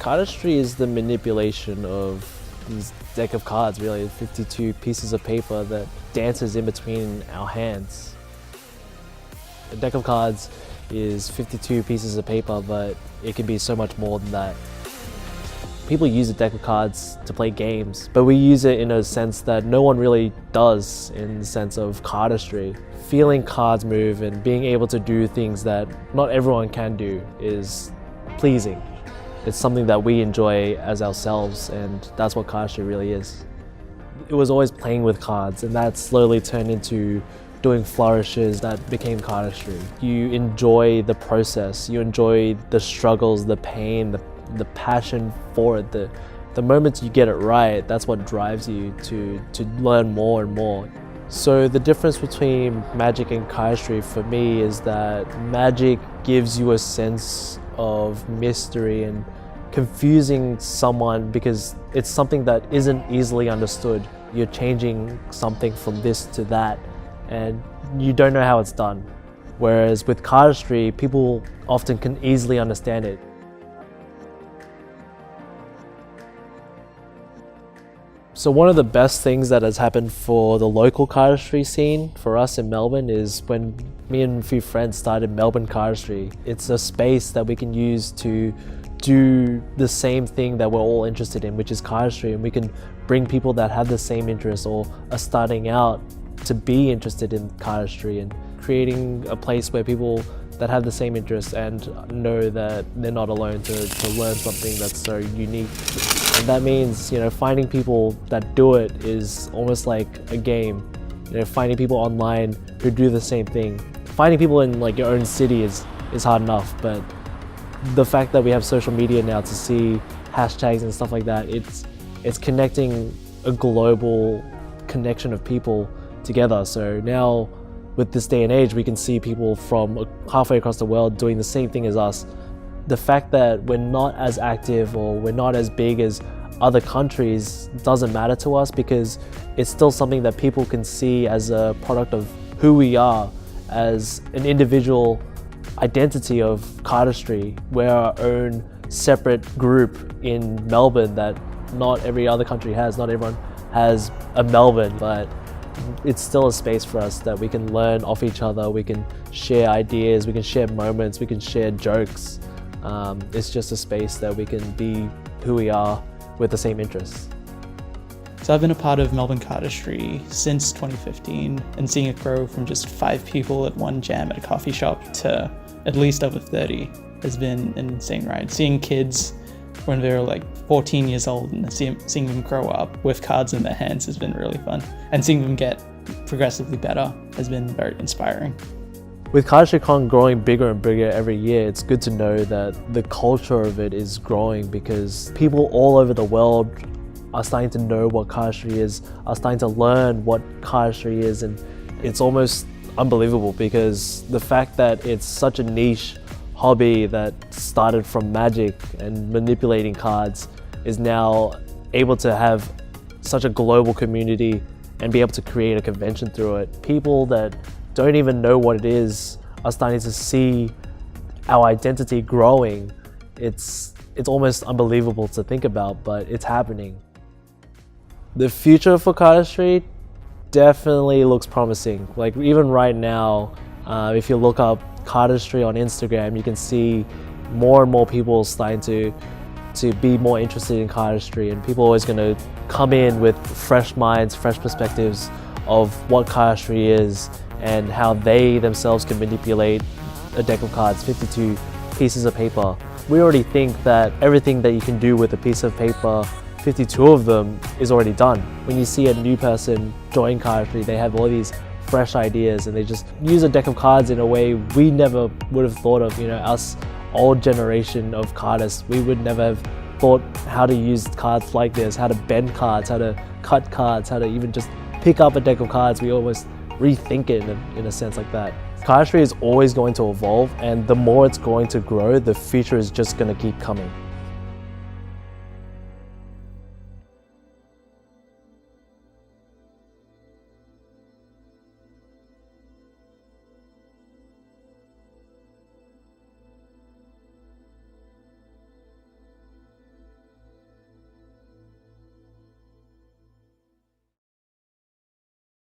Cardistry is the manipulation of this deck of cards, really, 52 pieces of paper that dances in between our hands. A deck of cards is 52 pieces of paper, but it can be so much more than that. People use a deck of cards to play games, but we use it in a sense that no one really does in the sense of cardistry. Feeling cards move and being able to do things that not everyone can do is pleasing. It's something that we enjoy as ourselves, and that's what cardistry really is. It was always playing with cards, and that slowly turned into doing flourishes that became cardistry. You enjoy the process, you enjoy the struggles, the pain, the passion for it. The moments you get it right, that's what drives you to learn more and more. So the difference between magic and cardistry for me is that magic gives you a sense of mystery and confusing someone because it's something that isn't easily understood. You're changing something from this to that and you don't know how it's done. Whereas with cardistry, people often can easily understand it. So one of the best things that has happened for the local cardistry scene for us in Melbourne is when me and a few friends started Melbourne Cardistry. It's a space that we can use to do the same thing that we're all interested in, which is cardistry, and we can bring people that have the same interests or are starting out to be interested in cardistry, and creating a place where people that have the same interests and know that they're not alone to learn something that's so unique. And that means, finding people that do it is almost like a game. Finding people online who do the same thing. Finding people in your own city is hard enough, but the fact that we have social media now to see hashtags and stuff like that, it's connecting a global connection of people together. So now, with this day and age, we can see people from halfway across the world doing the same thing as us. The fact that we're not as active or we're not as big as other countries doesn't matter to us, because it's still something that people can see as a product of who we are as an individual identity of cardistry. We're our own separate group in Melbourne that not every other country has. Not everyone has a Melbourne, but it's still a space for us that we can learn off each other, we can share ideas, we can share moments, we can share jokes. It's just a space that we can be who we are with the same interests. So I've been a part of Melbourne Cardistry since 2015, and seeing it grow from just 5 people at one jam at a coffee shop to at least over 30 has been an insane ride. Seeing kids when they were 14 years old and seeing them grow up with cards in their hands has been really fun. And seeing them get progressively better has been very inspiring. With CardistryCon growing bigger and bigger every year, it's good to know that the culture of it is growing, because people all over the world are starting to know what cardistry is, are starting to learn what cardistry is, and it's almost unbelievable because the fact that it's such a niche hobby that started from magic and manipulating cards is now able to have such a global community and be able to create a convention through it. People that don't even know what it is are starting to see our identity growing. It's almost unbelievable to think about, but it's happening. The future for cardistry definitely looks promising. Even right now, if you look up cardistry on Instagram, you can see more and more people starting to be more interested in cardistry, and people are always going to come in with fresh minds, fresh perspectives of what cardistry is and how they themselves can manipulate a deck of cards, 52 pieces of paper. We already think that everything that you can do with a piece of paper, 52 of them, is already done. When you see a new person join cardistry, they have all these fresh ideas and they just use a deck of cards in a way we never would have thought of. Us old generation of cardists, we would never have thought how to use cards like this, how to bend cards, how to cut cards, how to even just pick up a deck of cards. We almost rethink it in a sense like that. Cardistry is always going to evolve, and the more it's going to grow, the future is just going to keep coming.